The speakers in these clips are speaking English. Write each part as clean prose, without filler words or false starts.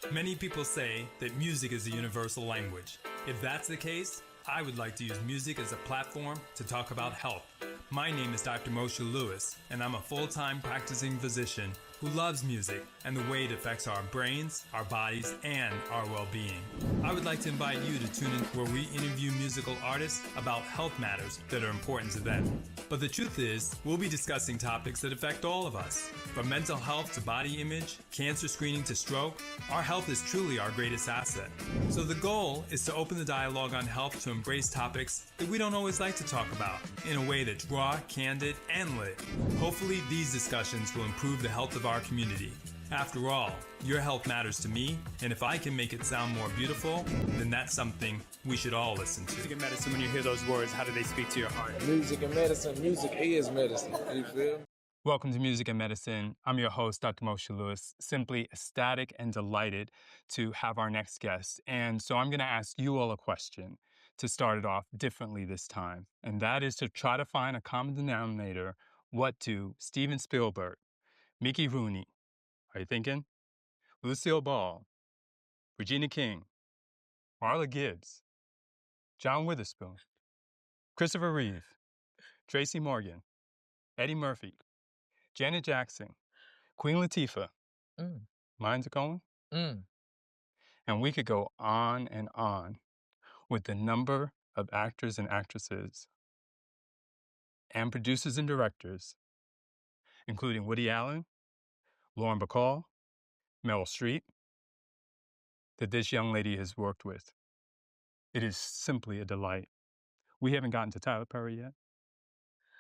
Many people say that music is a universal language. If that's the case, I would like to use music as a platform to talk about health. My name is Dr. Moshe Lewis, and I'm a full-time practicing physician who loves music and the way it affects our brains, our bodies, and our well-being. I would like to invite you to tune in where we interview musical artists about health matters that are important to them. But the truth is, we'll be discussing topics that affect all of us. From mental health to body image, cancer screening to stroke, our health is truly our greatest asset. So the goal is to open the dialogue on health to embrace topics that we don't always like to talk about in a way that's raw, candid, and lit. Hopefully these discussions will improve the health of our community. After all, your health matters to me, and if I can make it sound more beautiful, then that's something we should all listen to. Music and medicine, when you hear those words, how do they speak to your heart? Music and medicine. Music is medicine. You feel me? Welcome to Music and Medicine. I'm your host, Dr. Moshe Lewis, simply ecstatic and delighted to have our next guest. And so I'm going to ask you all a question to start it off differently this time. And that is to try to find a common denominator. What do Steven Spielberg, Mickey Rooney, are you thinking? Lucille Ball, Regina King, Marla Gibbs, John Witherspoon, Christopher Reeve, Tracy Morgan, Eddie Murphy, Janet Jackson, Queen Latifah. Mine's going? And we could go on and on with the number of actors and actresses and producers and directors, including Woody Allen, Lauren Bacall, Meryl Streep, that this young lady has worked with. It is simply a delight. We haven't gotten to Tyler Perry yet.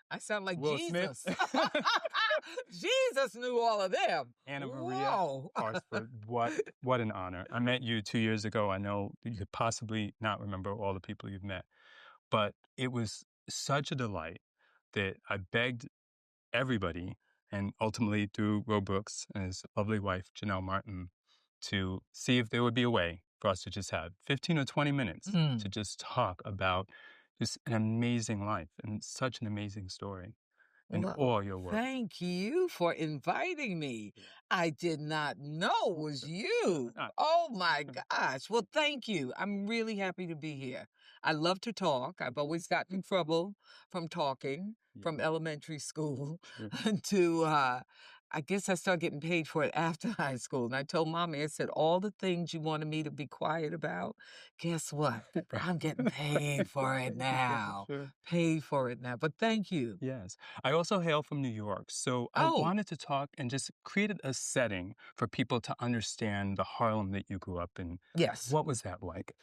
I sound like Will Jesus. Smith. Jesus knew all of them. Anna Maria Whoa. Horsford, what an honor. I met you 2 years ago. I know you could possibly not remember all the people you've met, but it was such a delight that I begged everybody, and ultimately through Ro Brooks and his lovely wife, Janelle Martin, to see if there would be a way for us to just have 15 or 20 minutes to just talk about just an amazing life and such an amazing story and Well, all your work. Thank you for inviting me. I did not know it was you. Oh my gosh. Well, thank you. I'm really happy to be here. I love to talk. I've always gotten in trouble from talking from elementary school to, I guess I started getting paid for it after high school. And I told Mommy, I said, all the things you wanted me to be quiet about, guess what? I'm getting paid for it now. Paid for it now. But thank you. Yes. I also hail from New York, so I wanted to talk and just create a setting for people to understand the Harlem that you grew up in. Yes. What was that like?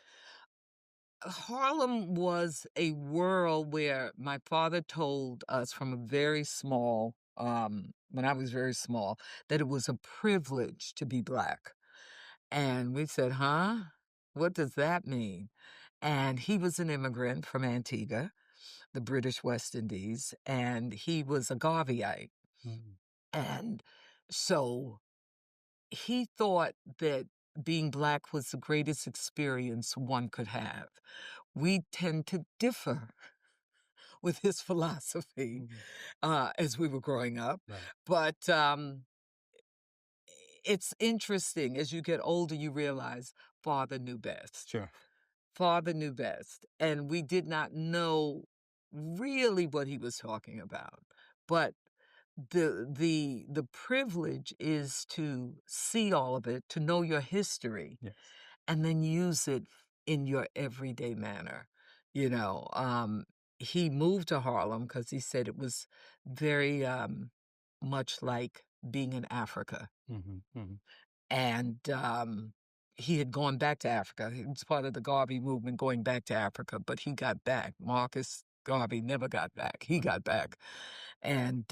Harlem was a world where my father told us from a very small, when I was very small, that it was a privilege to be Black. And we said, huh? What does that mean? And he was an immigrant from Antigua, the British West Indies, and he was a Garveyite. And so he thought that being Black was the greatest experience one could have. We tend to differ with his philosophy as we were growing up. But it's interesting. As you get older, you realize Father knew best. Sure. Father knew best. And we did not know really what he was talking about. But the privilege is to see all of it, to know your history, and then use it in your everyday manner. You know, he moved to Harlem because he said it was very much like being in Africa. And he had gone back to Africa. He was part of the Garvey movement going back to Africa, but he got back. Marcus Garvey never got back. He got back. And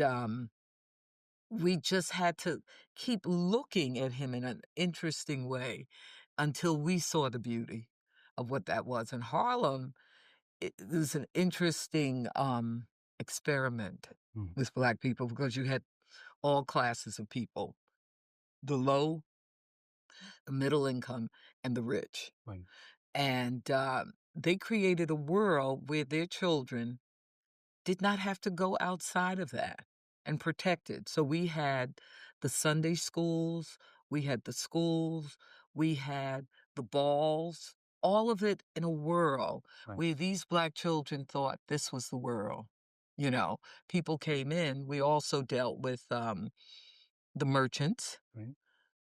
we just had to keep looking at him in an interesting way until we saw the beauty of what that was. And Harlem, it was an interesting experiment with Black people because you had all classes of people, the low, the middle income, and the rich. And they created a world where their children did not have to go outside of that and protected. So we had the Sunday schools, we had the schools, We had the balls, all of it in a whirl Right. where these Black children thought this was the world. You know, people came in. We also dealt with the merchants. Right.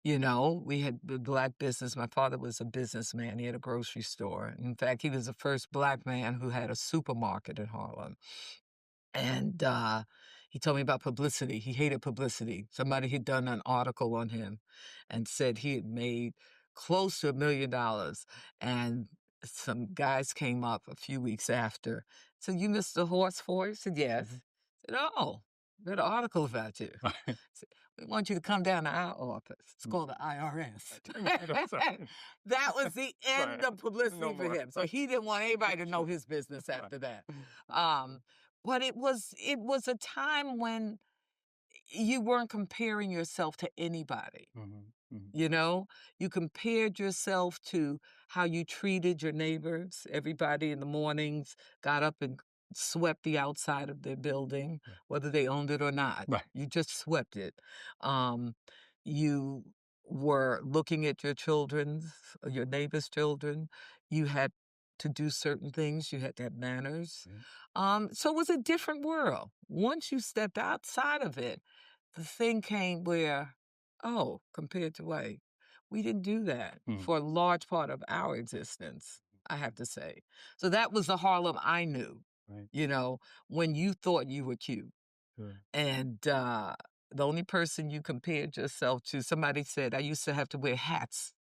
You know, we had the Black business. My father was a businessman. He had a grocery store. In fact, he was the first Black man who had a supermarket in Harlem. And he told me about publicity. He hated publicity. Somebody had done an article on him and said he had made close to $1 million. And some guys came up a few weeks after. Said, "You Mr. Horsford?" I said, "Yes." I said, "Oh, read an article about you." Right. Said, "We want you to come down to our office. It's called the IRS." Right. That was the end Right. of publicity No for more. him. So he didn't want anybody to know Sure. his business Right. after that. But it was a time when you weren't comparing yourself to anybody. Mhm. Mhm. You know, you compared yourself to how you treated your neighbors. Everybody in the mornings got up and swept the outside of their building, Right. whether they owned it or not. Right. You just swept it. Um, you were looking at your neighbor's children. You had to do certain things. You had to have manners. Right. So it was a different world. Once you stepped outside of it, the thing came where, oh, compared to what? We didn't do that Mm. for a large part of our existence, I have to say. So that was the Harlem I knew, Right. you know, when you thought you were cute. Sure. And the only person you compared yourself to, somebody said, I used to have to wear hats,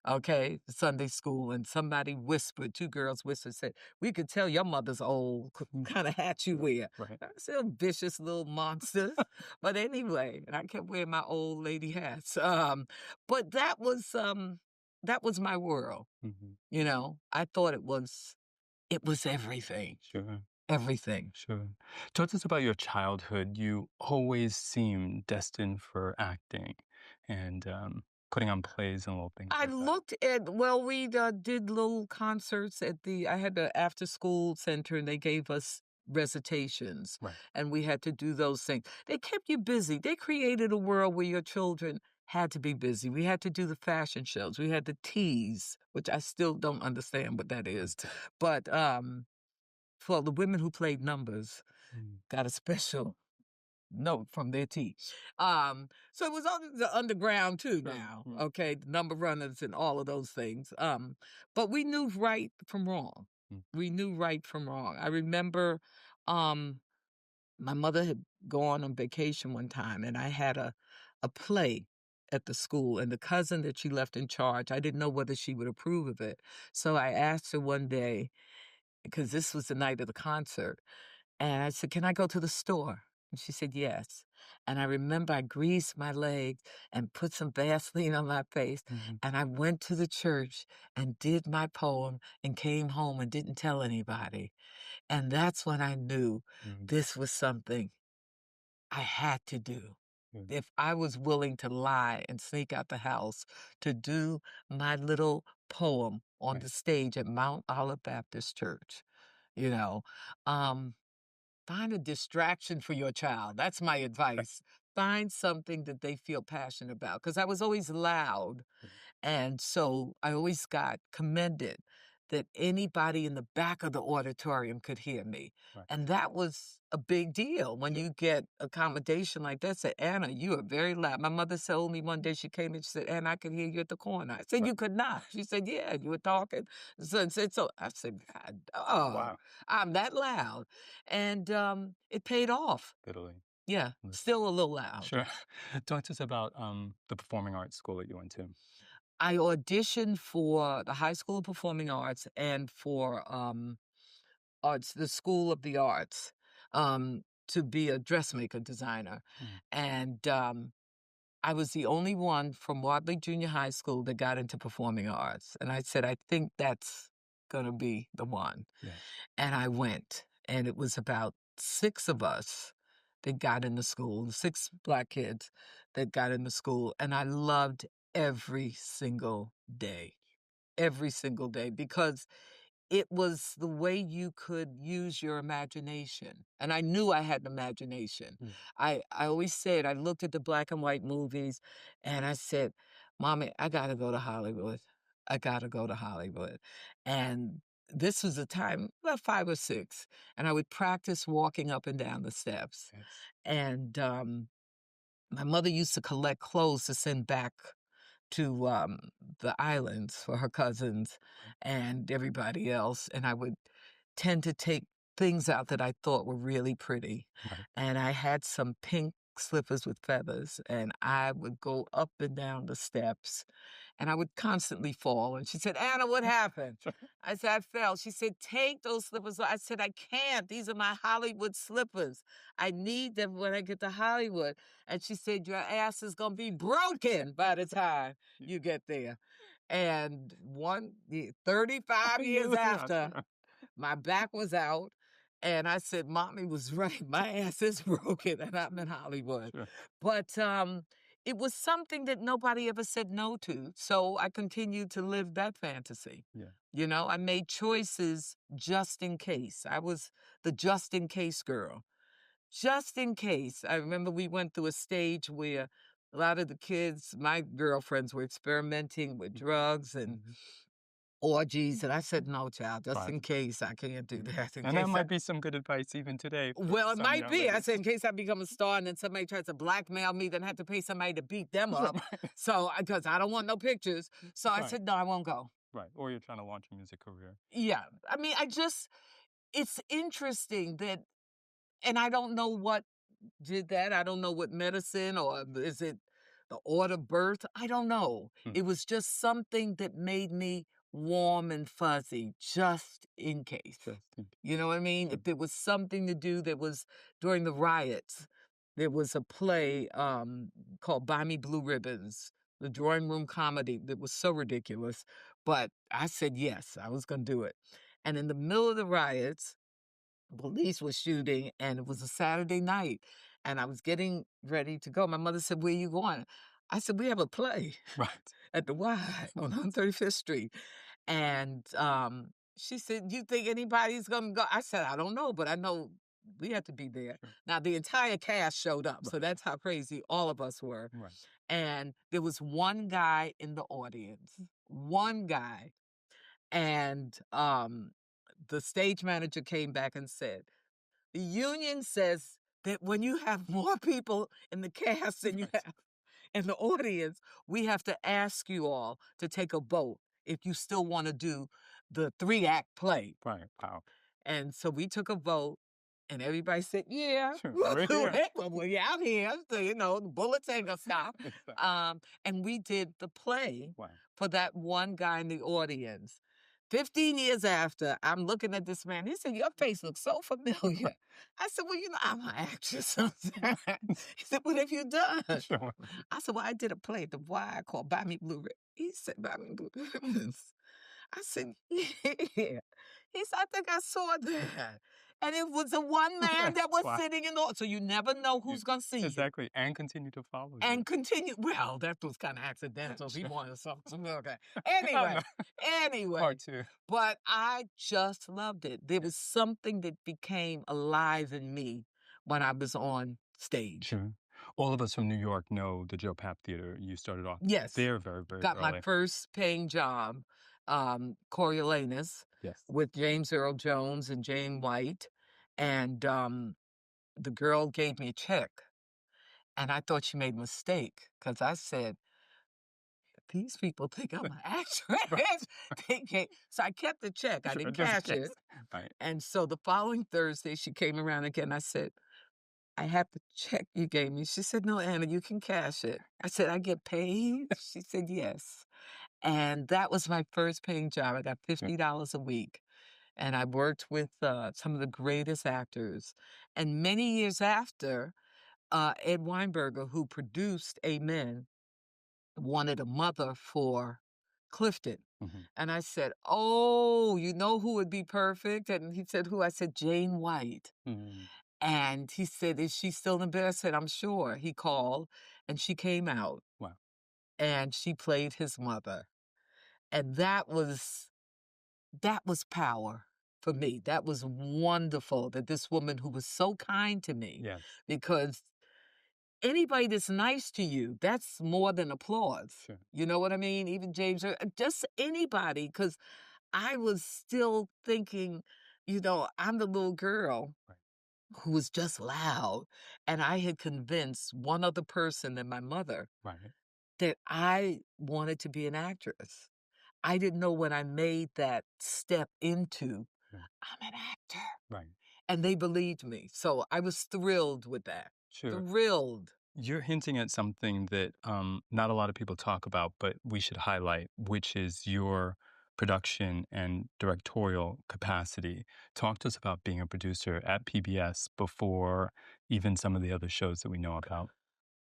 okay, Sunday school, and somebody whispered, two girls whispered, said, "We could tell your mother's old, kind of hat you Sure. wear." Right. I said, "Vicious little monsters." But anyway, and I kept wearing my old lady hats. But that was my world. Mhm. You know, I thought it was everything, Sure. everything. Sure. Talk to us about your childhood. You always seemed destined for acting and putting on plays and little things I like that. looked at, well, we did little concerts I had the after school center and they gave us recitations Right. and we had to do those things. They kept you busy. They created a world where your children had to be busy. We had to do the fashion shows. We had the teas, which I still don't understand what that is. Right. But for the women who played numbers, Mm. got a special note from their tea. So it was on the underground too Sure. now, Mm. okay, the number runners and all of those things. But we knew right from wrong. Mm. We knew right from wrong. I remember um my mother had gone on vacation one time and I had a play at the school and the cousin that she left in charge, I didn't know whether she would approve of it. So I asked her one day, because this was the night of the concert, and I said, "Can I go to the store?" And she said, "Yes." And I remember I greased my legs and put some Vaseline on my face, Mhm. and I went to the church and did my poem and came home and didn't tell anybody. And that's when I knew Mhm. this was something I had to do. Yeah. If I was willing to lie and sneak out the house to do my little poem on Right. the stage at Mount Olive Baptist Church, you know, um, find a distraction for your child. That's my Right. advice. Find something that they feel passionate about. Because I was always loud. Right. And so I always got commended that anybody in the back of the auditorium could hear me. Right. And that was a big deal when Sure. you get accommodation like that. Say, "Anna, you are very loud." My mother told me one day she came and she said, "Anna, I could hear you at the corner." I said, Right. "You could not." She said, "Yeah, you were talking." So, and said, so I said, "God, oh, Wow. I'm that loud." And it paid off. Italy. Yeah, Listen. still a little loud. Sure. Talk to us about the performing arts school that you went to. I auditioned for the High School of Performing Arts and for the School of the Arts to be a dressmaker designer. Mm. And I was the only one from Wadley Junior High School that got into performing arts. And I said, I think that's going to be the one. Yeah. And I went, and it was about 6 of us that got in the school, 6 Black kids that got in the school. And I loved every single day, because it was the way you could use your imagination. And I knew I had an imagination. Mm. I always said, I looked at the black and white movies and I said, Mommy, I gotta go to Hollywood. I gotta go to Hollywood. And this was a time, about 5 or 6, and I would practice walking up and down the steps. Yes. And my mother used to collect clothes to send back to the islands for her cousins Right. and everybody else. And I would tend to take things out that I thought were really pretty. Right. And I had some pink slippers with feathers, and I would go up and down the steps, and I would constantly fall. And she said, Anna, what happened? Sure. I said, I fell. She said, take those slippers off. I said, I can't. These are my Hollywood slippers. I need them when I get to Hollywood. And she said, your ass is going to be broken by the time you get there. And 35 years after, my back was out. And I said, Mommy was right. My ass is broken and I'm in Hollywood. Sure. But it was something that nobody ever said no to. So I continued to live that fantasy. Yeah. You know, I made choices just in case. I was the just in case girl. Just in case. I remember we went through a stage where a lot of the kids, my girlfriends, were experimenting with drugs and Mhm. orgies. And I said, no, child, just Right. in case I can't do that. In And that case might be some good advice even today for well, it some might young be. I ladies. said, in case I become a star and then somebody tries to blackmail me, then I have to pay somebody to beat them up. So, because I don't want no pictures. So I Right. said, no, I won't go. Right. Or you're trying to launch a music career. Yeah. I mean, it's interesting that, and I don't know what did that. I don't know what medicine, or is it the order of birth? I don't know. Hmm. It was just something that made me warm and fuzzy just in case. Just in case. You know what I mean? If there was something to do that was during the riots, there was a play called Buy Me Blue Ribbons, the drawing room comedy that was so ridiculous. But I said yes, I was going to do it. And in the middle of the riots, police was shooting, and it was a Saturday night, and I was getting ready to go. My mother said, where you going? I said, we have a play Right. at the Y on 135th Street. And she said, you think anybody's going to go? I said, I don't know, but I know we have to be there. Sure. Now, the entire cast showed up, so Right. that's how crazy all of us were. Right. And there was one guy in the audience, one guy. And the stage manager came back and said, the union says that when you have more people in the cast than you Right. have in the audience, we have to ask you all to take a vote if you still want to do the 3-act play. Right. Wow. And so we took a vote, and everybody said, yeah, Sure. we'll We're do here. it. Well, we're out here, so, you know, the bullets ain't gonna stop. Exactly. And we did the play Wow. for that one guy in the audience. 15 years after, I'm looking at this man. He said, your face looks so familiar. I said, well, you know, I'm an actress. He said, what have you done? Sure. I said, well, I did a play at the Y called Buy Me Blue Ribbons. He said, Buy Me Blue Ribbons. I said, yeah. He said, I think I saw that. And it was the one man that was Wow. sitting in the, so you never know who's going to see you. Exactly. And continue to follow you. And continue. Well, that was kind of accidental. He Sure. wanted something. Okay. Oh, Anyway, no. anyway. Part two. But I just loved it. There was something that became alive in me when I was on stage. Sure. All of us from New York know the Joe Papp Theater. You started off Yes. there very, very Got early. my first paying job, Coriolanus, Yes. with James Earl Jones and Jane White. And the girl gave me a check. And I thought she made a mistake because I said, these people think I'm an actress. So I kept the check. I Sure, didn't just in cash it. case. Right. And so the following Thursday, she came around again. I said, I have the check you gave me. She said, no, Anna, you can cash it. I said, I get paid? She said, yes. And that was my first paying job. I got $50 a week. And I worked with some of the greatest actors. And many years after, Ed Weinberger, who produced Amen, wanted a mother for Clifton. Mm-hmm. And I said, oh, you know who would be perfect? And he said, who? I said, Jane White. Mm-hmm. And he said, is she still in bed? I said, I'm sure. He called, and she came out. Wow. And she played his mother. And that was power for me. That was wonderful that this woman who was so kind to me, Yes. because anybody that's nice to you, that's more than applause. Sure. You know what I mean? Even James, just anybody, because I was still thinking, I'm the little girl Right. who was just loud. And I had convinced one other person and my mother Right. that I wanted to be an actress. I didn't know when I made that step into, Yeah. I'm an actor. Right. And they believed me. So I was thrilled with that. Sure. Thrilled. You're hinting at something that not a lot of people talk about, but we should highlight, which is your production and directorial capacity. Talk to us about being a producer at PBS before even some of the other shows that we know about.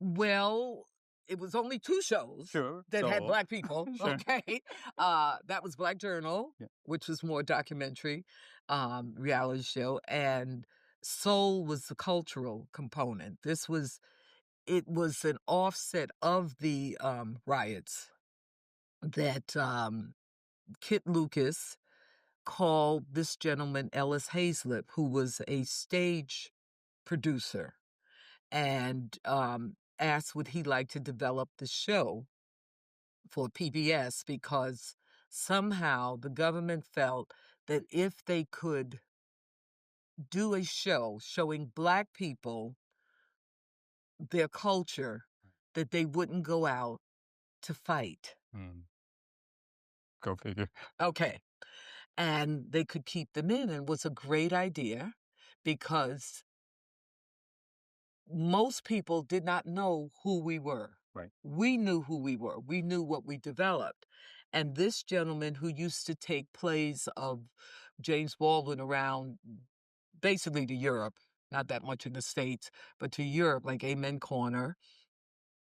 Well, it was only 2 shows Sure. that had So, Black people, sure. okay? That was Black Journal, Yeah. which was more documentary, reality show, and Soul was the cultural component. It was an offset of the, riots that, Kit Lucas called this gentleman, Ellis Hazlett, who was a stage producer, and asked would he like to develop the show for PBS because somehow the government felt that if they could do a show showing Black people their culture, that they wouldn't go out to fight. Go figure. Okay. And they could keep them in, and it was a great idea because most people did not know who we were. Right. We knew who we were. We knew what we developed. And this gentleman who used to take plays of James Baldwin around basically to Europe, not that much in the States, but to Europe, like Amen Corner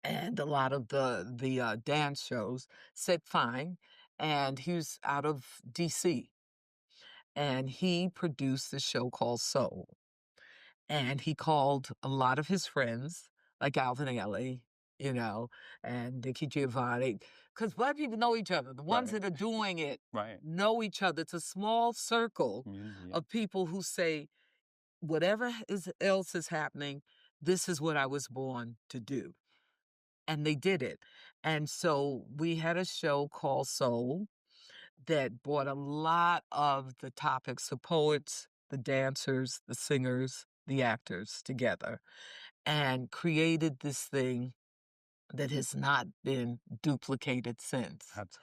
and a lot of the dance shows, said fine. And he was out of DC. And he produced this show called Soul. And he called a lot of his friends, like Alvin Ailey, and Nikki Giovanni, because Black people know each other. The ones Right. that are doing it Right. know each other. It's a small circle Community. Yeah. of people who say, whatever else is happening, this is what I was born to do. And they did it. And so we had a show called Soul that brought a lot of the topics, the poets, the dancers, the singers, the actors together and created this thing that has not been duplicated since. Absolutely.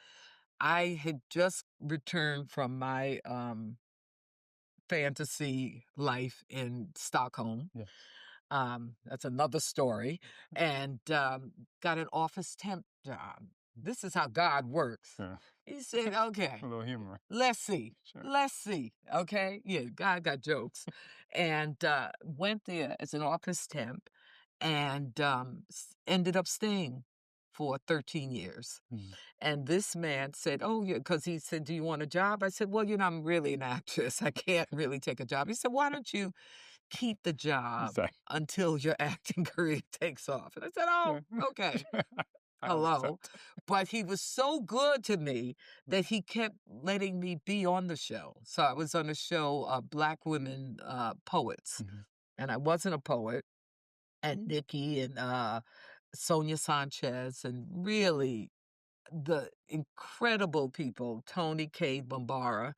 I had just returned from my fantasy life in Stockholm. Yes. That's another story. And got an office temp job. This is how God works. Sure. He said, okay, A little humor. let's see. Sure. Let's see. Okay. Yeah, God got jokes. And went there as an office temp and ended up staying for 13 years. And this man said, oh, yeah, because he said, do you want a job? I said, well, I'm really an actress. I can't really take a job. He said, why don't you keep the job Exactly. until your acting career takes off? And I said, oh, okay. I'll Hello. accept. But he was so good to me that he kept letting me be on the show. So I was on a show, Black Women Poets. And I wasn't a poet. And Nikki and Sonia Sanchez and really the incredible people, Tony K. Bombara.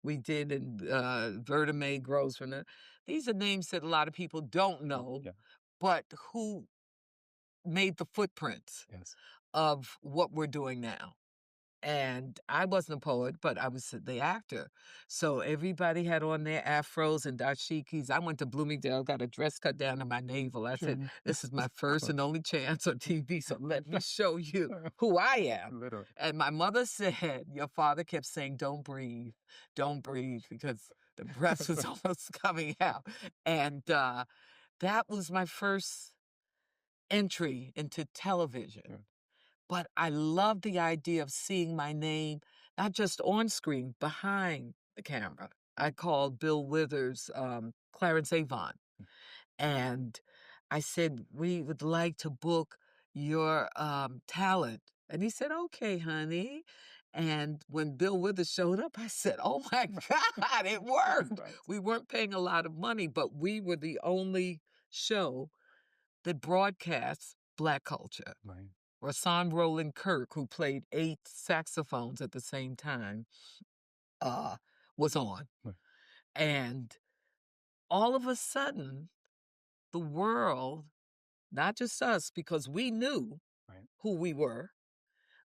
We did in Verta Mae Grosvenor. These are names that a lot of people don't know, Yeah. but who made the footprints Yes. of what we're doing now. And I wasn't a poet, but I was the actor. So everybody had on their afros and dashikis. I went to Bloomingdale, got a dress cut down to my navel. I said, this is my first and only chance on TV, so let me show you who I am. Literally. And my mother said, your father kept saying, don't breathe, because the breath was almost coming out. And that was my first entry into television. But I love the idea of seeing my name, not just on screen, behind the camera. I called Bill Withers, Clarence Avon, and I said, we would like to book your talent. And he said, okay, honey. And when Bill Withers showed up, I said, oh my God, it worked. Right. We weren't paying a lot of money, but we were the only show that broadcasts Black culture. Right. Rasan Roland Kirk, who played 8 saxophones at the same time, was on. Right. And all of a sudden, the world, not just us, because we knew Right. who we were,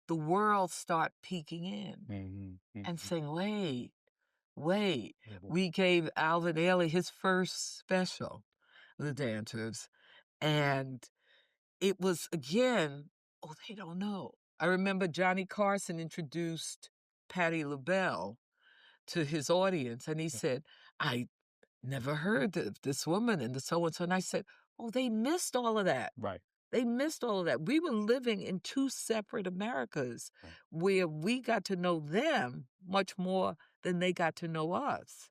the world start peeking in Mm-hmm. and Mm-hmm. saying, wait. Mm-hmm. We gave Alvin Ailey his first special, The Dancers, and it was, again, oh, they don't know. I remember Johnny Carson introduced Patti LaBelle to his audience, and he said, I never heard of this woman and the so-and-so. And I said, oh, they missed all of that. Right. They missed all of that. We were living in 2 separate Americas where we got to know them much more than they got to know us.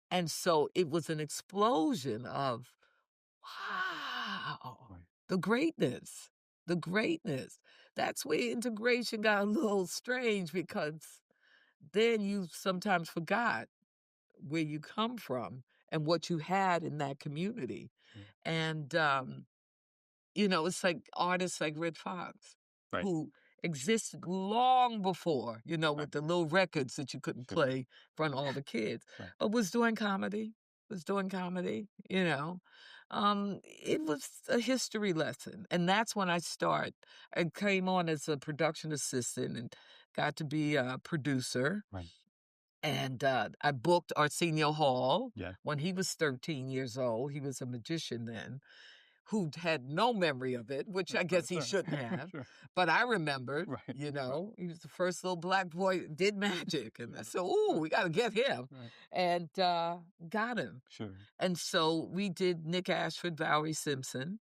And so it was an explosion of, wow, the greatness, the greatness. That's where integration got a little strange, because then you sometimes forgot where you come from and what you had in that community. And, it's like artists like Red Fox, Right. who existed long before, with the little records that you couldn't play in front of all the kids, but was doing comedy, It was a history lesson. And that's when I came on as a production assistant and got to be a producer. Right. And I booked Arsenio Hall Yeah. when he was 13 years old. He was a magician then, who had no memory of it, which I guess he shouldn't have. But I remembered, Right. he was the first little Black boy that did magic. And I said, ooh, we got to get him. Right. And got him. Sure. And so we did Nick Ashford, Valerie Simpson,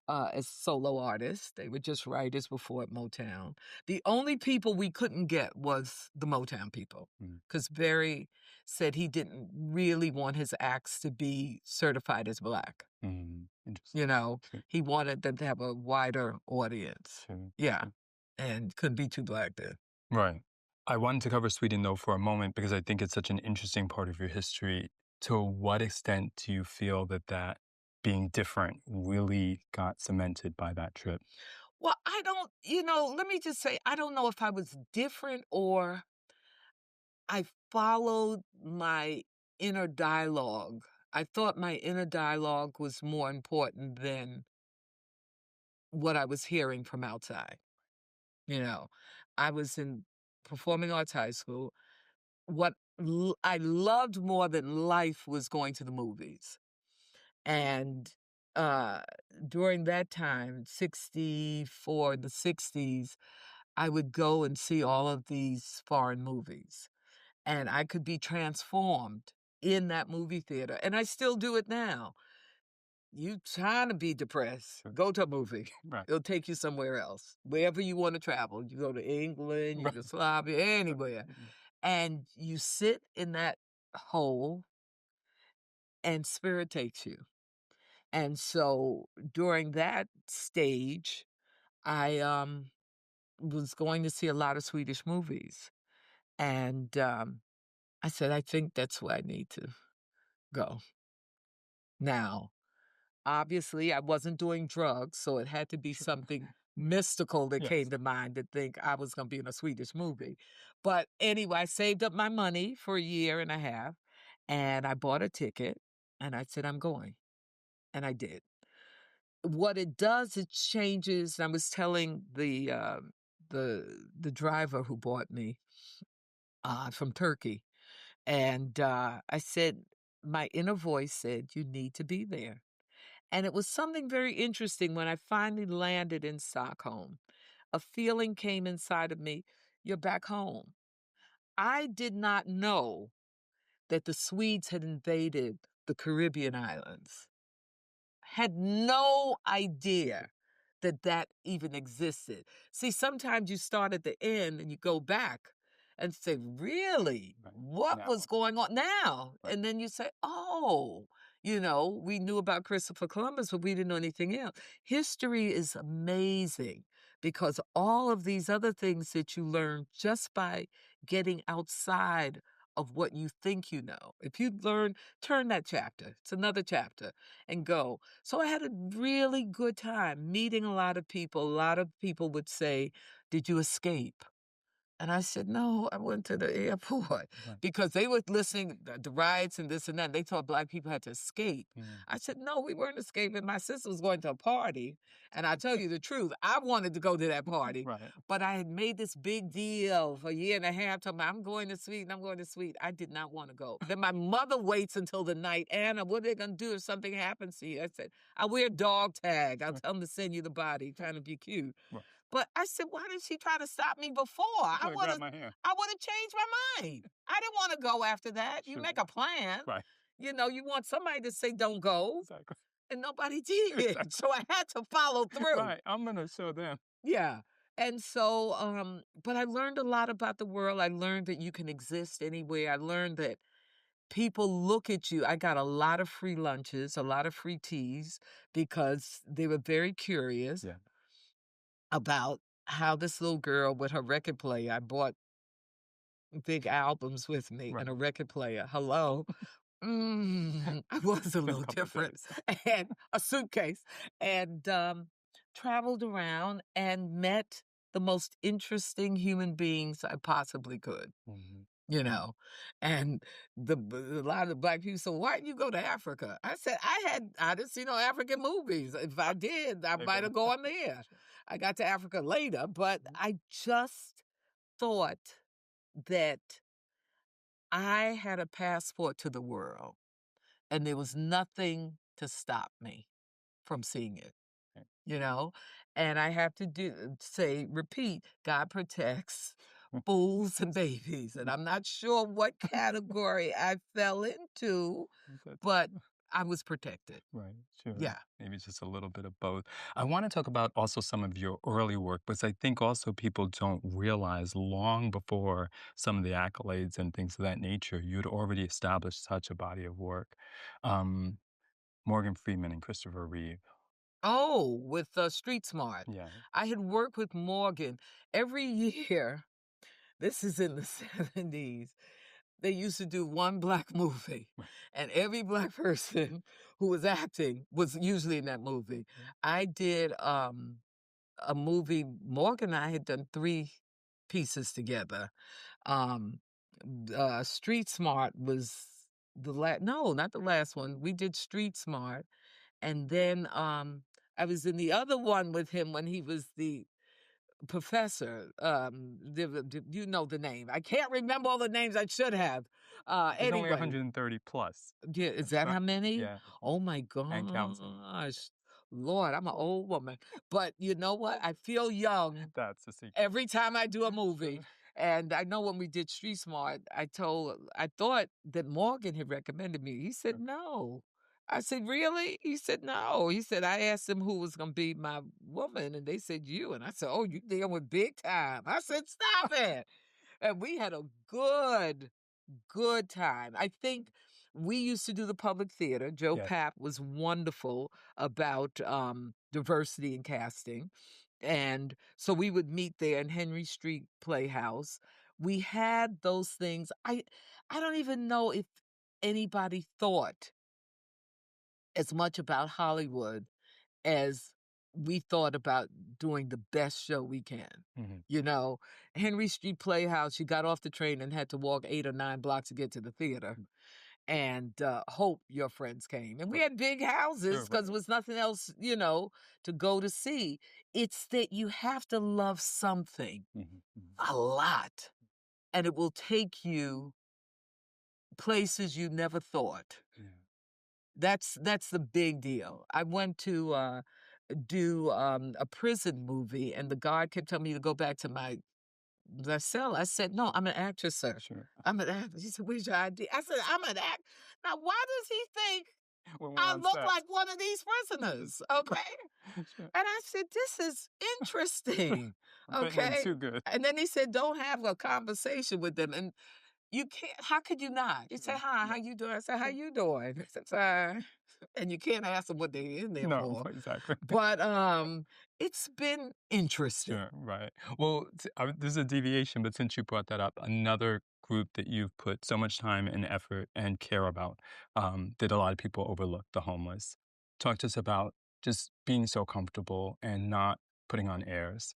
as solo artists. They were just writers before at Motown. The only people we couldn't get was the Motown people, because Barry said he didn't really want his acts to be certified as Black. Interesting. Sure. He wanted them to have a wider audience. Sure. Yeah. And couldn't be too Black then. Right. I wanted to cover Sweden, though, for a moment, because I think it's such an interesting part of your history. To what extent do you feel that being different really got cemented by that trip? Well, I don't, let me just say, I don't know if I was different or I followed my inner dialogue. I thought my inner dialogue was more important than what I was hearing from outside. I was in performing arts high school. What I loved more than life was going to the movies. And during that time, 64, the 60s, I would go and see all of these foreign movies. And I could be transformed in that movie theater. And I still do it now. You trying to be depressed, go to a movie. Right. It'll take you somewhere else. Wherever you want to travel. You go to England, Yugoslavia, anywhere. And you sit in that hole and spirit takes you. And so during that stage, I was going to see a lot of Swedish movies. And I said, I think that's where I need to go. Now, obviously, I wasn't doing drugs, so it had to be something mystical that came to mind to think I was going to be in a Swedish movie. But anyway, I saved up my money for a year and a half, and I bought a ticket, and I said, I'm going. And I did. What it does, it changes. I was telling the driver who bought me from Turkey, and I said, my inner voice said, you need to be there. And it was something very interesting when I finally landed in Stockholm. A feeling came inside of me, you're back home. I did not know that the Swedes had invaded the Caribbean islands. Had no idea that even existed. See, sometimes you start at the end and you go back and say, really? What was going on now? And then you say, oh, we knew about Christopher Columbus, but we didn't know anything else. History is amazing because all of these other things that you learn just by getting outside of what you think you know. If you learn, turn that chapter. It's another chapter and go. So I had a really good time meeting a lot of people. A lot of people would say, "Did you escape?" And I said, "No, I went to the airport," Right. because they were listening to the riots and this and that. They thought Black people had to escape. Mm. I said, "No, we weren't escaping. My sister was going to a party." And I tell you the truth, I wanted to go to that party, Right. but I had made this big deal for a year and a half, talking about, "I'm going to Sweden, I'm going to Sweden." I did not want to go. Then my mother waits until the night. "Anna, what are they going to do if something happens to you?" I said, "I wear dog tag. I'll tell them to send you the body," trying to be cute. Right. But I said, "Why did she try to stop me before? I would Grab have my hand. I would have changed my mind. I didn't want to go after that. You Sure. make a plan. Right. You know, you want somebody to say don't go, Exactly. and nobody did. Exactly. So I had to follow through." Right. I'm gonna show them. Yeah. And so, but I learned a lot about the world. I learned that you can exist anywhere. I learned that people look at you. I got a lot of free lunches, a lot of free teas, because they were very curious Yeah. about how this little girl with her record player, I bought big albums with me Right. and a record player. Hello. I was a Been a little couple of different. days. And a suitcase, and traveled around and met the most interesting human beings I possibly could. Mhm. You know, and a lot of the Black people said, "Why didn't you go to Africa?" I said, I didn't see no African movies. If I did, I They might have better. gone there. Sure. I got to Africa later, but I just thought that I had a passport to the world, and there was nothing to stop me from seeing it. Okay. You know, and I have to repeat, God protects fools and babies. And I'm not sure what category I fell into, That's but I was protected. right. Sure. Yeah. Maybe just a little bit of both. I want to talk about also some of your early work, because I think also people don't realize long before some of the accolades and things of that nature, you'd already established such a body of work. Um, Morgan Freeman and Christopher Reeve. Oh, with Street Smart. Yeah. I had worked with Morgan every year. This is in the 70s. They used to do one Black movie, Right. and every Black person who was acting was usually in that movie. Yeah. I did a movie. Morgan and I had done 3 pieces together. Um, Street Smart was the last. No, not the last one. We did Street Smart, and then I was in the other one with him when he was the professor. You know the name. I can't remember all the names I should have. There's only Anyway, 130 plus. yeah, is That's that right. how many? Yeah. Oh my And counting. gosh. Lord, I'm an old woman. But you know what? I feel young That's the secret. every time I do a movie. And I know when we did Street Smart, I thought that Morgan had recommended me. He said no. I said, "Really?" He said, "No." He said, "I asked them who was going to be my woman, and they said you." And I said, "Oh, you dealing with big time." I said, "Stop it." And we had a good time. I think we used to do the public theater. Joe Yes. Papp was wonderful about diversity in casting. And so we would meet there in Henry Street Playhouse. We had those things. I don't even know if anybody thought as much about Hollywood as we thought about doing the best show we can. Mhm. You know, Henry Street Playhouse, you got off the train and had to walk 8 or 9 blocks to get to the theater and hope your friends came. And we Right. had big houses Sure. because there Right. was nothing else, you know, to go to see. It's that you have to love something Mhm. Mhm. a lot, and it will take you places you never thought. Yeah. That's the big deal. I went to do a prison movie, and the guard kept telling me to go back to my the cell. I said, "No, I'm an actress, sir. Sure. I'm an actress." He said, "Where's your ID?" I said, "I'm an act." Now, why does he think When we're I on look set. like one of these prisoners? Okay. Sure. And I said, "This is interesting." I'm fitting in Okay. too good. And then he said, "Don't have a conversation with them." And you can't, how could you not? You say, Sure. "Hi, No. how you doing?" I said, "How you doing?" I said, "Fine." And you can't ask them what they're in there No, for. exactly. But it's been interesting. Sure, right. Well, this is a deviation, but since you brought that up, another group that you've put so much time and effort and care about, that a lot of people overlook, the homeless. Talk to us about just being so comfortable and not putting on airs.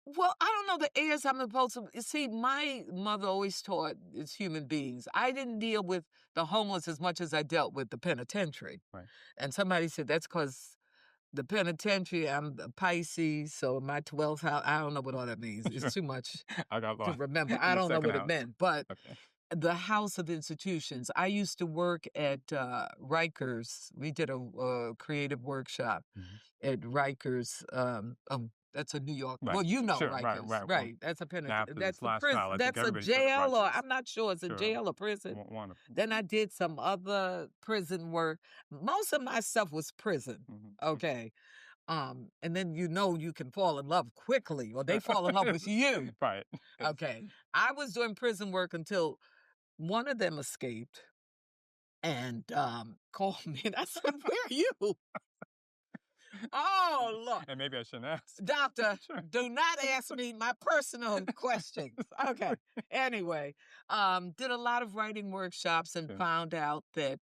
Well, I don't know the airs I'm supposed to. You see, my mother always taught it's human beings. I didn't deal with the homeless as much as I dealt with the penitentiary. Right. And somebody said that's because the penitentiary, I'm a Pisces, so my 12th house, I don't know what all that means. It's Sure. too much I got to lost remember. I in the don't know second what it house. meant. But Okay. the House of Institutions, I used to work at Rikers. We did a creative workshop Mhm. at Rikers. That's a New York. Right. Well, you know Sure. Right. Rikers, Right. Well, right? That's a after That's this a last prison. trial, I think That's a everybody's heard of jail, or Rikers. I'm not sure it's a Sure. jail or prison. One of Then I did some other prison work. Most of my stuff was prison. them. Okay. And then you can fall in love quickly, or they fall in love with you. Right. Yes. Okay. I was doing prison work until one of them escaped and called me, and I said, "Where are you?" Oh, look, And maybe I shouldn't ask. doctor, Sure. do not ask me my personal questions. Okay. Anyway, did a lot of writing workshops and Sure. found out that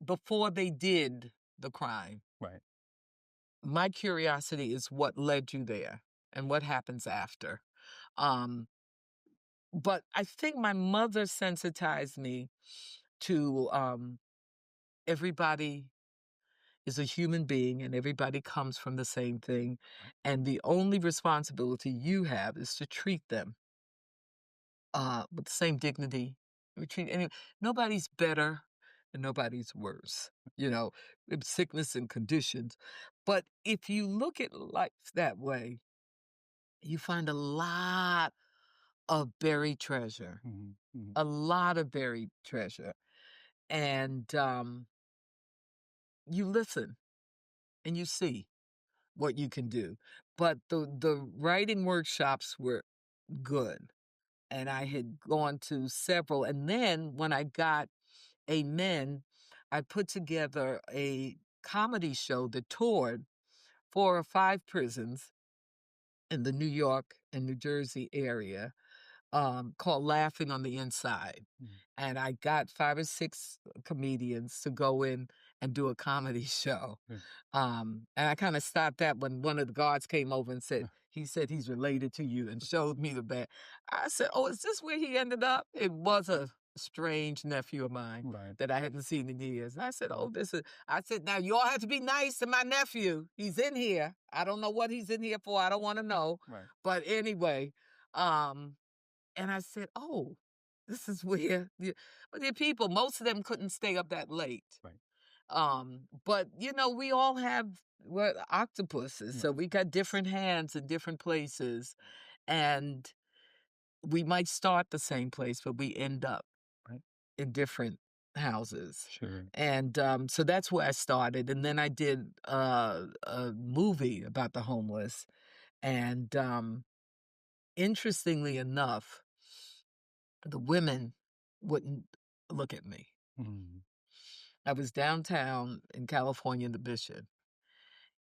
before they did the crime, Right. my curiosity is what led you there and what happens after. Um, but I think my mother sensitized me to everybody is a human being and everybody comes from the same thing. Right. And the only responsibility you have is to treat them with the same dignity. We treat nobody's better and nobody's worse, with sickness and conditions. But if you look at life that way, you find a lot of buried treasure, Mhm. Mhm. a lot of buried treasure. And you listen and you see what you can do. But the writing workshops were good. And I had gone to several. And then when I got Amen, I put together a comedy show that toured 4 or 5 prisons in the New York and New Jersey area, called Laughing on the Inside. Mhm. And I got 5 or 6 comedians to go in and do a comedy show. Good. And I kind of stopped that when one of the guards came over and said, he said he's related to you and showed me the bed. I said, oh, is this where he ended up? It was a strange nephew of mine Right. that I hadn't seen in years. And I said, oh, I said, now you all have to be nice to my nephew. He's in here. I don't know what he's in here for. I don't want to know. Right. But anyway, and I said, oh, this is where but the people, most of them couldn't stay up that late. Right. But we all have we're octopuses, Right. so we got different hands in different places, and we might start the same place, but we end up Right. in different houses. Sure. And so that's where I started, and then I did a movie about the homeless, and interestingly enough, the women wouldn't look at me. Mhm. I was downtown in California in the Bishop,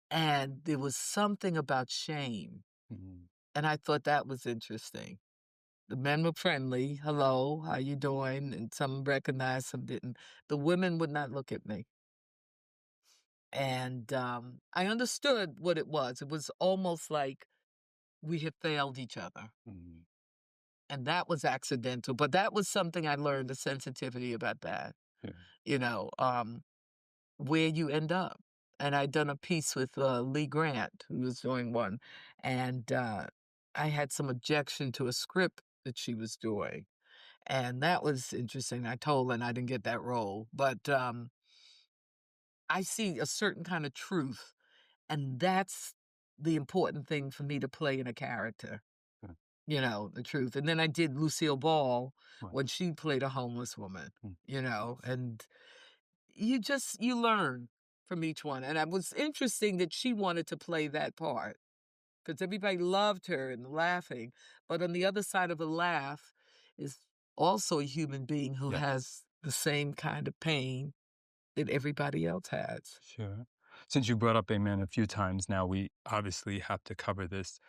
and there was something about shame, Mhm. and I thought that was interesting. The men were friendly, "Hello, how you doing?" And some recognized, some didn't. The women would not look at me. And I understood what it was. It was almost like we had failed each other. Mhm. And that was accidental, but that was something I learned, the sensitivity about that, Sure. you know, um, where you end up. And I'd done a piece with Lee Grant, who was doing one, and I had some objection to a script that she was doing. And that was interesting. I told her and I didn't get that role. But I see a certain kind of truth, and that's the important thing for me to play in a character. Sure. The truth. And then I did Lucille Ball Right. when she played a homeless woman, Mm. and you learn from each one. And it was interesting that she wanted to play that part because everybody loved her and laughing. But on the other side of the laugh is also a human being who Yes. has the same kind of pain that everybody else has. Sure. Since you brought up Amen a few times now, we obviously have to cover this.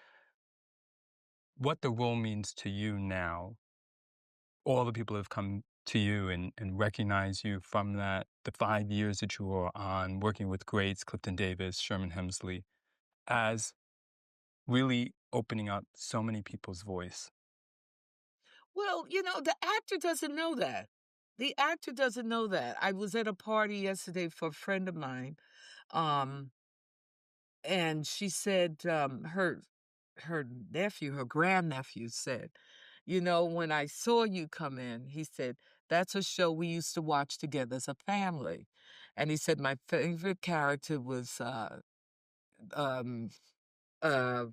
What the role means to you now all the people have come to you and recognize you from the 5 years that you were on working with greats, Clifton Davis, Sherman Hemsley, as really opening up so many people's voice. Well, the actor doesn't know that. The actor doesn't know that. I was at a party yesterday for a friend of mine, and she said, her nephew, her grandnephew said, when I saw you come in, he said, that's a show we used to watch together as a family. And he said, my favorite character was, um, uh,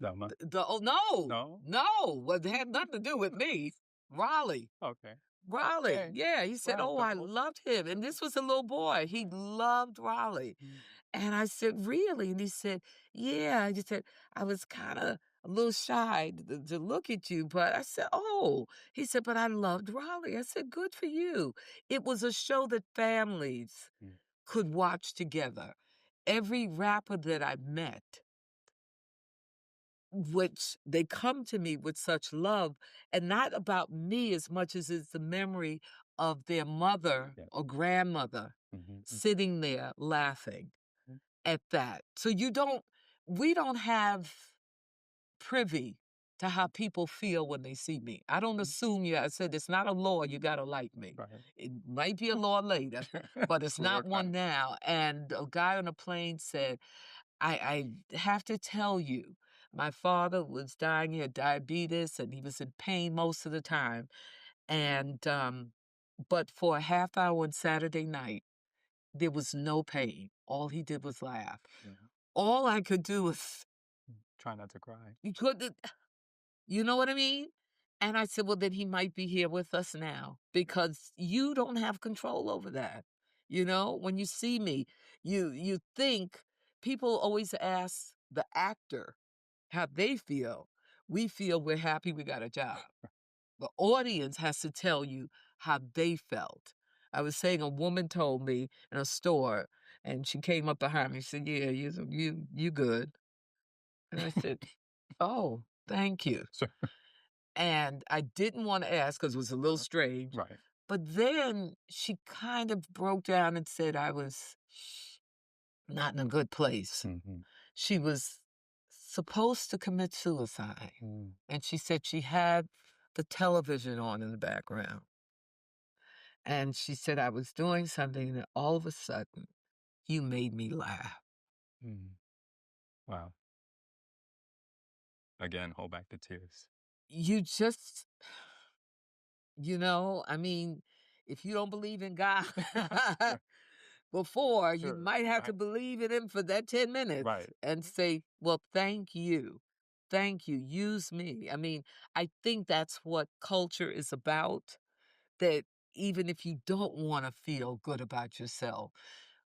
Velma? oh, no, No? no, well, it had nothing to do with me. Raleigh. Okay. Raleigh. Okay. Yeah, he said, Right. oh, I loved him. And this was a little boy. He loved Raleigh. Mm. And I said, really? And he said, yeah. He said, I was kind of a little shy to look at you, but I said, oh. He said, but I loved Raleigh. I said, good for you. It was a show that families Mm. could watch together. Every rapper that I met, which they come to me with such love, and not about me as much as it's the memory of their mother Yeah. or grandmother Mm-hmm. sitting there laughing Mhm. at that. So we don't have privy to how people feel when they see me. I don't assume I said it's not a law, you gotta like me. Right. It might be a law later, but it's We'll not work on one it. now. And a guy on a plane said, I have to tell you, my father was dying, he had diabetes, and he was in pain most of the time. And but for a half hour on Saturday night, there was no pain. All he did was laugh. Yeah. All I could do was, Try not to cry. you couldn't, you know what I mean? And I said, well, then he might be here with us now because you don't have control over that. When you see me, you think people always ask the actor how they feel. We feel we're happy we got a job. The audience has to tell you how they felt. I was saying a woman told me in a store, and she came up behind me. She said, "Yeah, you good." And I said, "Oh, thank you." Sure. And I didn't want to ask because it was a little strange. Right. But then she kind of broke down and said I was not in a good place. Mm-hmm. She was supposed to commit suicide. Mm. And she said she had the television on in the background. And she said I was doing something, and all of a sudden, you made me laugh. Mm. Wow. Again, hold back the tears. You just, I mean, if you don't believe in God before, you Sure. might have to Right. believe in Him for that 10 minutes Right. and say, well, thank you. Thank you. Use me. I mean, I think that's what culture is about. That even if you don't want to feel good about yourself,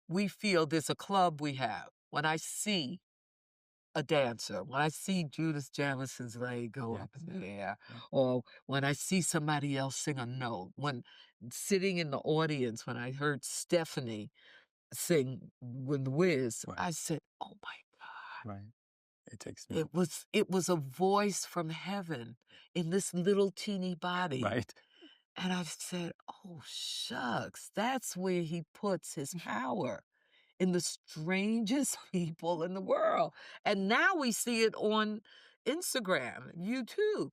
we feel there's a club we have. When I see a dancer, when I see Judith Jamison's leg go up in the air, or when I see somebody else sing a note, when sitting in the audience, when I heard Stephanie sing with Wiz, Right. I said, "Oh my God." Right. It takes me. It was a voice from heaven in this little teeny body. Right. And I said, oh, shucks, that's where he puts his power in the strangest people in the world. And now we see it on Instagram, you too.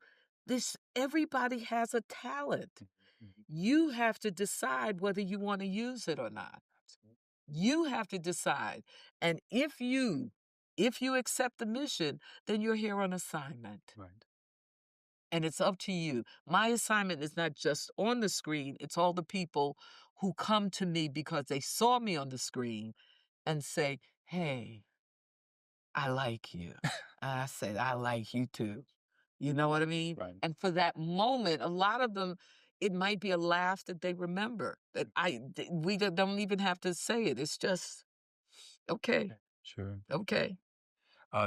Everybody has a talent. Mhm. You have to decide whether you want to use it or not. Absolutely. You have to decide. And if you accept the mission, then you're here on assignment. Right. And it's up to you. My assignment is not just on the screen, it's all the people who come to me because they saw me on the screen and say, hey, I like you. And I said, I like you too. You know what I mean? Right. And for that moment, a lot of them, it might be a laugh that they remember. We don't even have to say it. It's just, okay, Sure. okay.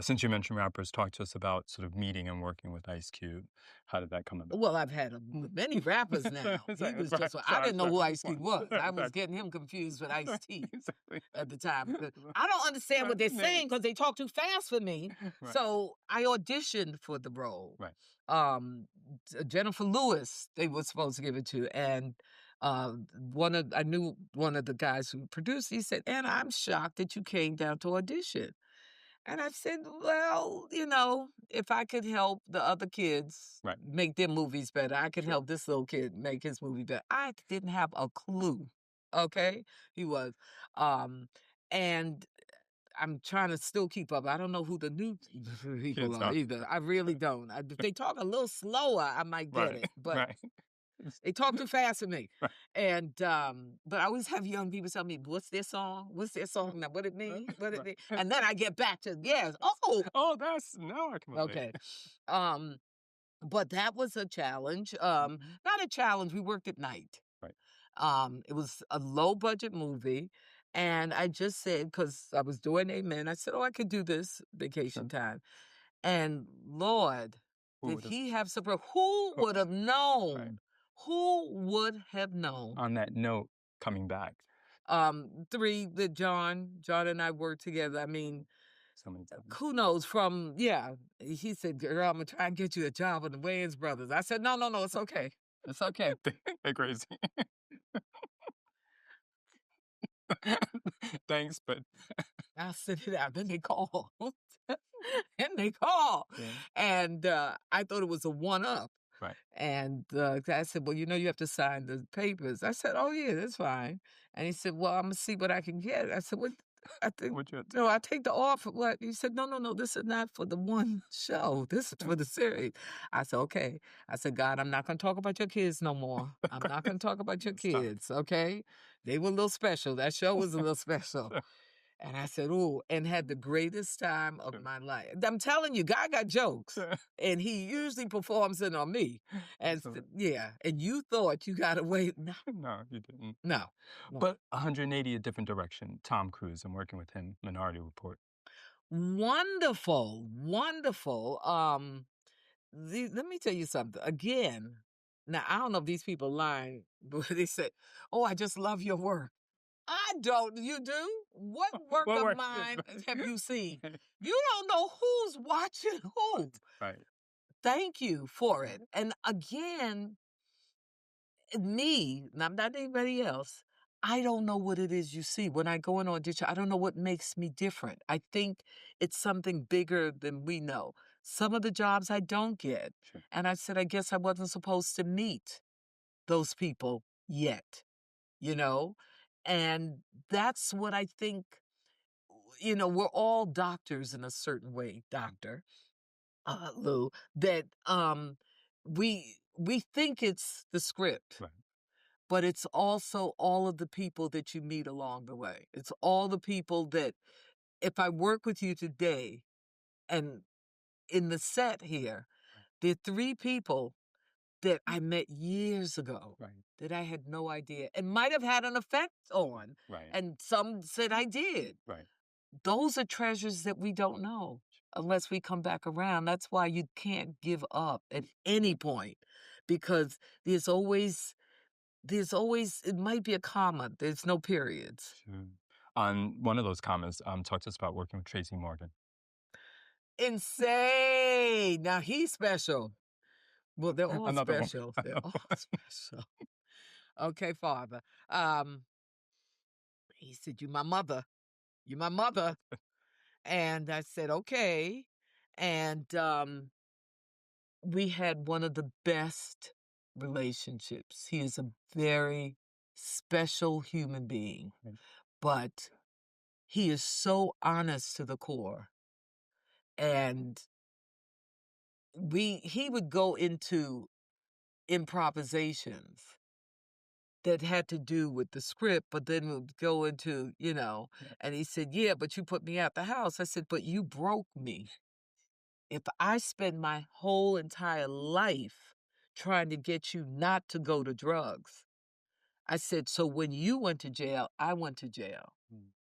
Since you mentioned rappers, talk to us about sort of meeting and working with Ice Cube. How did that come about? Well, I've had many rappers now. He was just, I didn't know who Ice Cube was. I was getting him confused with Ice-T at the time. I don't understand what they're saying because they talk too fast for me. Right. So I auditioned for the role. Right. Jennifer Lewis, they were supposed to give it to, and I knew one of the guys who produced. He said, "Anna, I'm shocked that you came down to audition." And I said, well, if I could help the other kids Right. make their movies better, I could help this little kid make his movie better. I didn't have a clue. Okay? He was. And I'm trying to still keep up. I don't know who the new people are either. I really don't. If they talk a little slower, I might get it. But they talk too fast for me. Right. And but I always have young people tell me, what's their song? What's their song? Now, what it mean? What it mean? And then I get back to, yes. Oh, now I can relate. Okay. But that was a challenge. Not a challenge. We worked at night. Right. It was a low budget movie. And I just said, because I was doing Amen, I said, I could do this vacation time. And Lord, did he have support? Who would have known? Right. Who would have known? On that note, coming back. 3, that John and I worked together. I mean, so many times. Who knows he said, girl, I'm going to try and get you a job with the Wayans Brothers. I said, no, it's okay. It's okay. They're crazy. Thanks, but I'll sit it out. Then they call. Yeah. And I thought it was a one-up. Right. And I said, well, you have to sign the papers. I said, oh, yeah, that's fine. And he said, well, I'm going to see what I can get. I said, what? I think, no, I take the offer. What? He said, no, this is not for the one show. This is for the series. I said, okay. I said, God, I'm not going to talk about your kids no more. I'm not going to talk about your kids, okay? They were a little special. That show was a little special. And I said, ooh, and had the greatest time of my life. I'm telling you, God got jokes. And he usually performs it on me. And and you thought you got away. No. No, you didn't. No. But 180 a different direction. Tom Cruise and working with him, Minority Report. Wonderful. Let me tell you something. Again, now I don't know if these people lying, but they say, oh, I just love your work. I don't. You do? What work of mine have you seen? You don't know who's watching who. Right. Thank you for it. And again, me, not anybody else, I don't know what it is you see. When I go in audition, I don't know what makes me different. I think it's something bigger than we know. Some of the jobs I don't get. Sure. And I said, I guess I wasn't supposed to meet those people yet, And that's what I think, we're all doctors in a certain way, Doctor Lou, that we think it's the script. Right. But it's also all of the people that you meet along the way. It's all the people that, if I work with you today, and in the set here, there are 3 people that I met years ago that I had no idea and might have had an effect on. Right. And some said I did. Right. Those are treasures that we don't know unless we come back around. That's why you can't give up at any point, because there's always, it might be a comma. There's no periods. Sure. On one of those commas, talk to us about working with Tracy Morgan. Insane. Now he's special. Well, they're all special. They're all special. Okay, Father. He said, "You my mother. You my mother." And I said, "Okay." And we had one of the best relationships. He is a very special human being, but he is so honest to the core. And he would go into improvisations that had to do with the script, but then would go into, and he said, yeah, but you put me out the house. I said, but you broke me. If I spend my whole entire life trying to get you not to go to drugs, I said, so when you went to jail, I went to jail.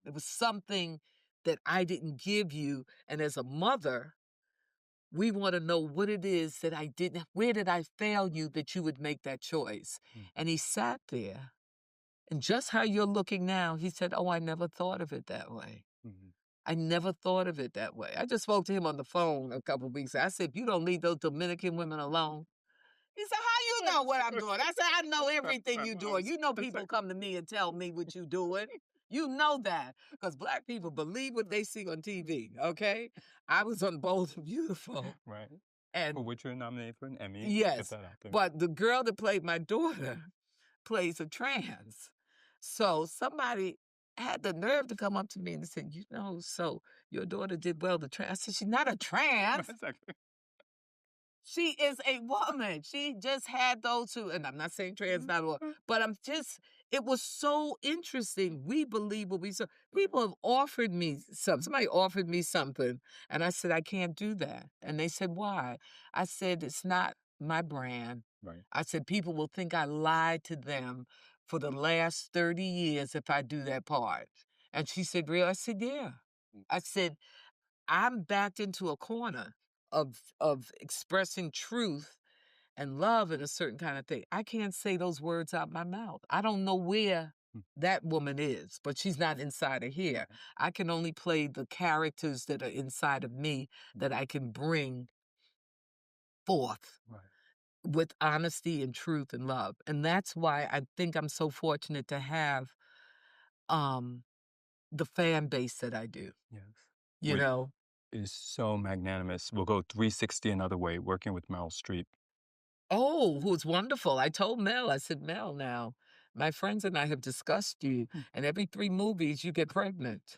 It was something that I didn't give you. And as a mother, we want to know what it is that I didn't, where did I fail you that you would make that choice? And he sat there, and just how you're looking now, he said, oh, I never thought of it that way. I never thought of it that way. I just spoke to him on the phone a couple of weeks ago. I said, you don't leave those Dominican women alone. He said, how you know what I'm doing? I said, I know everything you're doing. You know people come to me and tell me what you're doing. You know that. Because Black people believe what they see on TV, okay? I was on Bold and Beautiful. Right. And for which you're nominated for an Emmy. yes, Get that out there. but the girl that played my daughter plays a trans. So somebody had the nerve to come up to me and said, you know, so your daughter did well. The trans. I said, she's not a trans. Exactly. She is a woman. She just had those two, and I'm not saying trans not a woman, but it was so interesting. We believe what we saw. People have offered me somebody offered me something, and I said, I can't do that. And they said, why? I said, it's not my brand. Right. I said, people will think I lied to them for the last 30 years if I do that part. And she said, really? I said, yeah. I said, I'm backed into a corner of expressing truth and love and a certain kind of thing. I can't say those words out my mouth. I don't know where that woman is, but she's not inside of here. I can only play the characters that are inside of me that I can bring forth with honesty and truth and love. And that's why I think I'm so fortunate to have the fan base that I do. Yes. You know? Is so magnanimous. We'll go 360 another way, working with Meryl Streep. Oh, who's wonderful. I told Mel, I said, Mel, now, my friends and I have discussed you, and every 3 movies you get pregnant.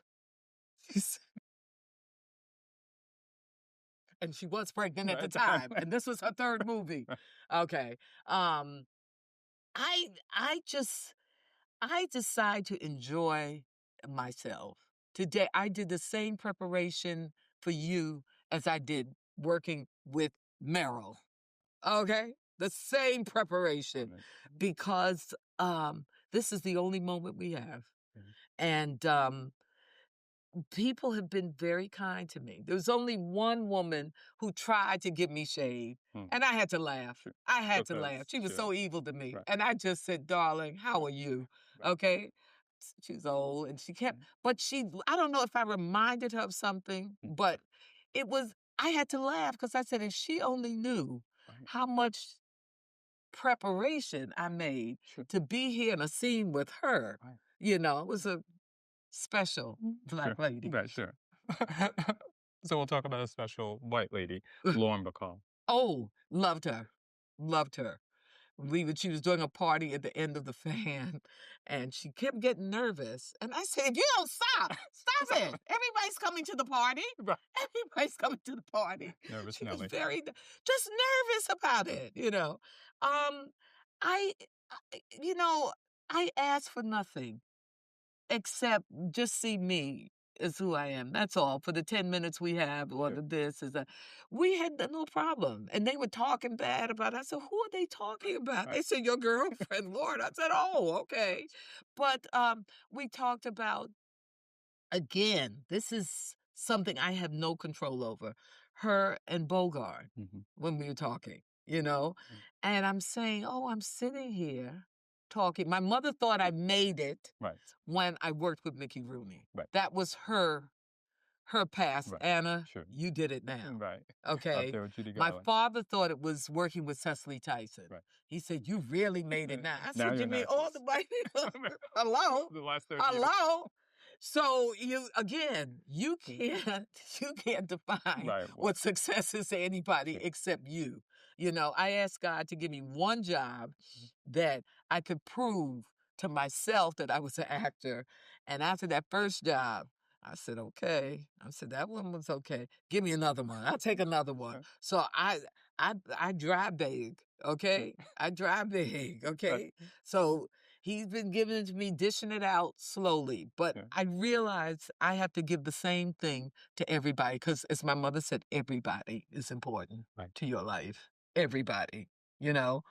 And she was pregnant at the time, and this was her 3rd movie. Okay. I decide to enjoy myself. Today, I did the same preparation for you as I did working with Meryl. Okay? The same preparation. Because this is the only moment we have. And people have been very kind to me. There was only one woman who tried to give me shade, and I had to laugh. I had to laugh. She was so evil to me. And I just said, darling, how are you? Okay? She's old, and she kept, but I don't know if I reminded her of something, but I had to laugh because I said, if she only knew how much preparation I made to be here in a scene with her, you know, it was a special Black lady. Right, sure. So we'll talk about a special white lady, Lauren Bacall. Oh, loved her. Loved her. She was doing a party at the end of the fan, and she kept getting nervous. And I said, if you don't stop it. Everybody's coming to the party. Everybody's coming to the party. Nervous She Nelly. was very, just nervous about it, you know. I asked for nothing except just see me as who I am. That's all. For the 10 minutes we have, or the this is that, we had no problem. And they were talking bad about it. I said, who are they talking about? They said, your girlfriend, Lord. I said, oh, okay. But we talked about, again, this is something I have no control over. Her and Bogart, when we were talking, you know? And I'm saying, oh, I'm sitting here talking. My mother thought I made it when I worked with Mickey Rooney. That was her past. Anna, you did it now. Okay. Up there with Judy My Garland. father thought it was working with Cecily Tyson. He said, you really made it now. I said, you mean all the white people? Hello? The last 30 Hello? So you can't define what success is to anybody except you. You know, I asked God to give me one job that I could prove to myself that I was an actor. And after that first job, I said, okay. I said, that one was okay. Give me another one. I'll take another one. So I drive big, okay? I drive big, okay? So he's been giving it to me, dishing it out slowly. But I realize I have to give the same thing to everybody because, as my mother said, everybody is important to your life. Everybody, you know?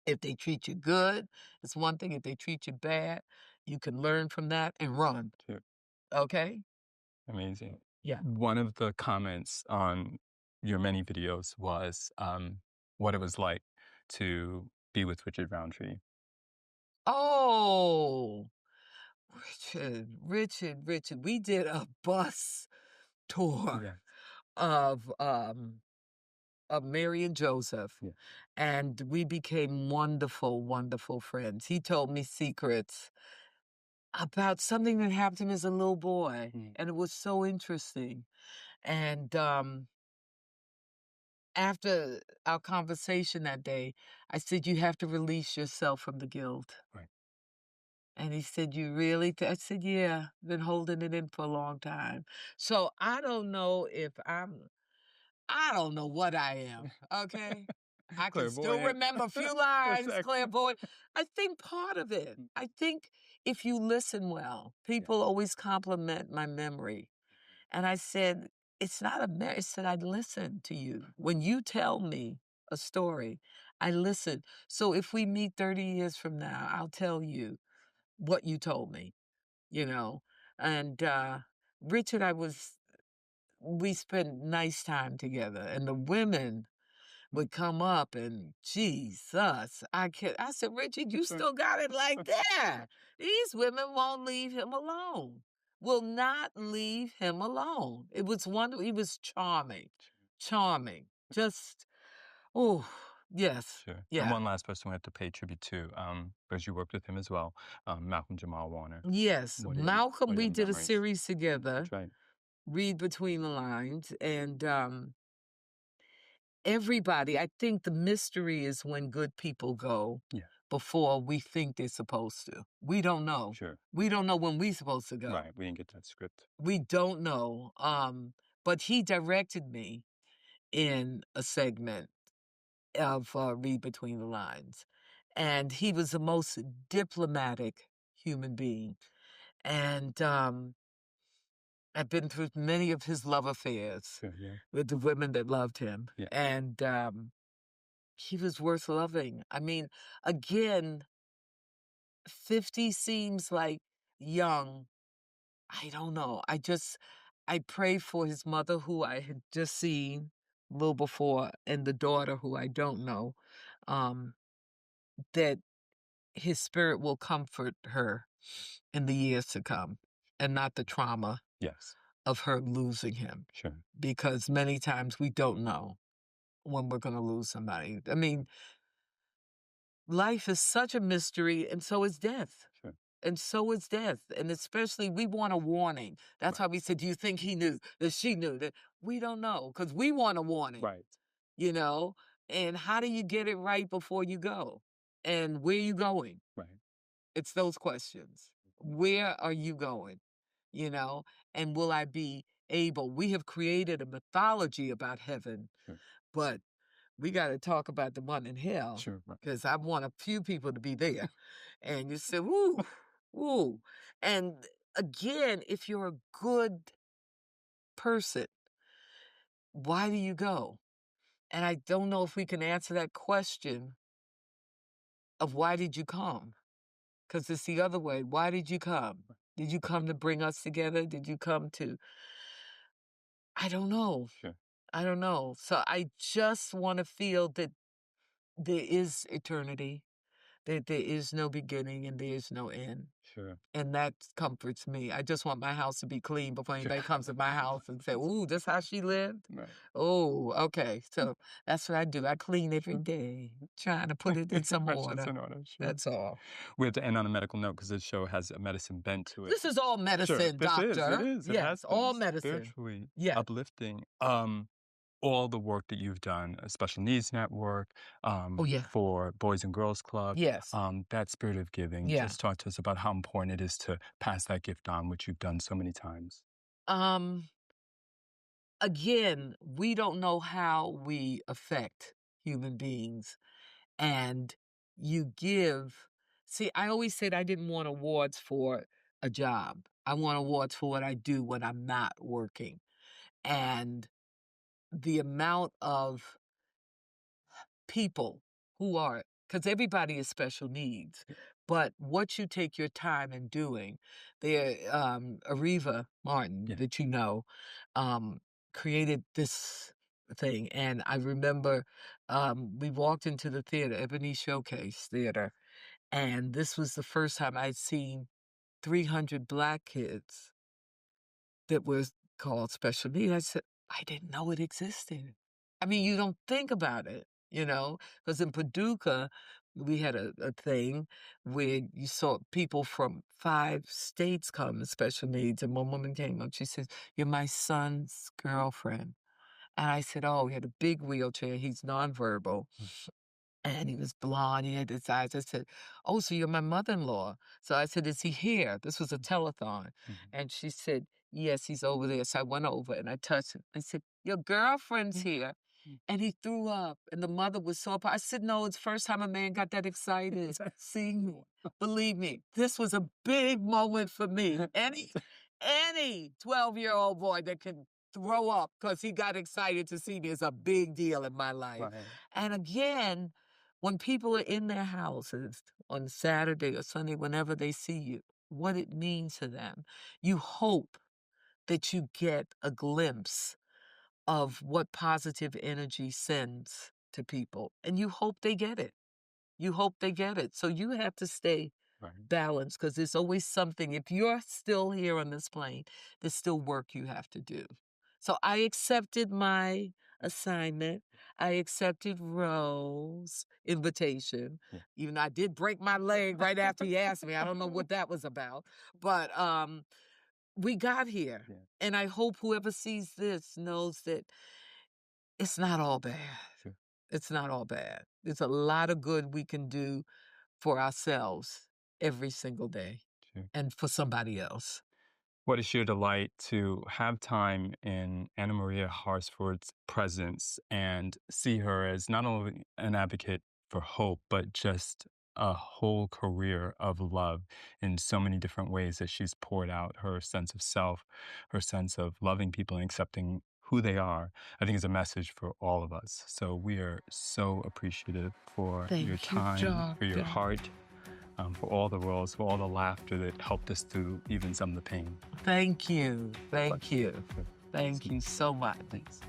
If they treat you good, it's one thing. If they treat you bad, you can learn from that and run. Okay? Amazing. Yeah. One of the comments on your many videos was what it was like to be with Richard Roundtree. Oh, Richard. We did a bus tour Yeah. of Mary and Joseph, Yeah. and we became wonderful, wonderful friends. He told me secrets about something that happened to him as a little boy, and it was so interesting. And after our conversation that day, I said, "You have to release yourself from the guilt." Right. And he said, "You really?" I said, "Yeah, been holding it in for a long time." So I don't know if I don't know what I am, okay? I can still Clairvoyant. remember a few lines, Exactly. clairvoyant. I think part of it, I think if you listen well, Yeah. people always compliment my memory. And I said, it's not a I said, I listen to you. When you tell me a story, I listen. So if we meet 30 years from now, I'll tell you what you told me, you know? And Richard, we spent nice time together. And the women would come up and Jesus, I said, Richard, you Sure. still got it like that. These women won't leave him alone. Will not leave him alone. It was wonderful. He was charming. Charming. Just oh yes. Sure. And Yeah. one last person we have to pay tribute to, because you worked with him as well, Malcolm Jamal Warner. Yes. What Malcolm, are we your did a memories? series together, That's right. Read Between the Lines, and everybody, I think the mystery is when good people go Yeah. before we think they're supposed to. We don't know. Sure. We don't know when we're supposed to go. Right. We didn't get that script. We don't know. But he directed me in a segment of Read Between the Lines. And he was the most diplomatic human being. And I've been through many of his love affairs Sure. Yeah. with the women that loved him. Yeah. And he was worth loving. I mean, again, 50 seems like young. I don't know. I pray for his mother, who I had just seen a little before, and the daughter, who I don't know, um, that his spirit will comfort her in the years to come and not the trauma Yes. of her losing him. Sure. Because many times we don't know when we're going to lose somebody. I mean, life is such a mystery, and so is death. Sure. And so is death. And especially, we want a warning. That's why we said, do you think he knew, that she knew? That we don't know, because we want a warning, Right. you know? And how do you get it right before you go? And where are you going? Right. It's those questions. Where are you going? You know? And will I be able? We have created a mythology about heaven, Sure. but we got to talk about the one in hell, Sure. Right. because I want a few people to be there. And you say, woo, woo. And again, if you're a good person, why do you go? And I don't know if we can answer that question of why did you come? Because it's the other way. Why did you come? Did you come to bring us together? Did you come to, I don't know. Sure. I don't know. So I just want to feel that there is eternity, that there is no beginning and there is no end. Sure. And that comforts me. I just want my house to be clean before Sure. anybody comes to my house and say, ooh, this how she lived? Right. Oh, okay. So that's what I do. I clean every day, trying to put it in some Right, that's order. in order. Sure. That's all. We have to end on a medical note because this show has a medicine bent to it. This is all Sure. medicine, This is. It doctor. is. It Yes, has all been medicine. spiritually Yeah. uplifting. All the work that you've done, Special Needs Network, Oh, yeah. for Boys and Girls Club, Yes. that spirit of giving. Yeah. Just talk to us about how important it is to pass that gift on, which you've done so many times. Again, we don't know how we affect human beings. And you give. See, I always said I didn't want awards for a job. I want awards for what I do when I'm not working. And the amount of people who are, because everybody is special needs, But what you take your time in doing, there, Areva Martin, Yeah. that you know, created this thing. And I remember we walked into the theater, Ebony Showcase Theater, and this was the first time I'd seen 300 Black kids that was called special needs. I said, I didn't know it existed. I mean, you don't think about it, because in Paducah, we had a thing where you saw people from 5 states come with special needs. And one woman came up, she says, "You're my son's girlfriend." And I said, "Oh, he had a big wheelchair. He's nonverbal. And he was blonde. He had his eyes." I said, "Oh, so you're my mother-in-law." So I said, "Is he here?" This was a telethon. And she said, "Yes, he's over there." So I went over and I touched him. I said, "Your girlfriend's here." And he threw up. And the mother was so I said, "No, it's the first time a man got that excited seeing me." Believe me, this was a big moment for me. Any 12-year-old boy that can throw up because he got excited to see me is a big deal in my life. Right. And again, when people are in their houses on Saturday or Sunday, whenever they see you, what it means to them, you hope that you get a glimpse of what positive energy sends to people. And you hope they get it. You hope they get it. So you have to stay Right. balanced, because there's always something. If you're still here on this plane, there's still work you have to do. So I accepted my assignment. I accepted Rose's invitation. Yeah. Even though I did break my leg right after he asked me. I don't know what that was about. But we got here. Yeah. And I hope whoever sees this knows that it's not all bad. Sure. It's not all bad. There's a lot of good we can do for ourselves every single day Sure. and for somebody else. What a sheer delight to have time in Anna Maria Horsford's presence and see her as not only an advocate for hope, but just a whole career of love in so many different ways that she's poured out her sense of self, her sense of loving people and accepting who they are. I think is a message for all of us. So we are so appreciative for your Thank you, time, for your Doctor. heart, for all the worlds, for all the laughter that helped us through even some of the pain. Thank you. Thank you. Sure. Thank you so much. Thanks.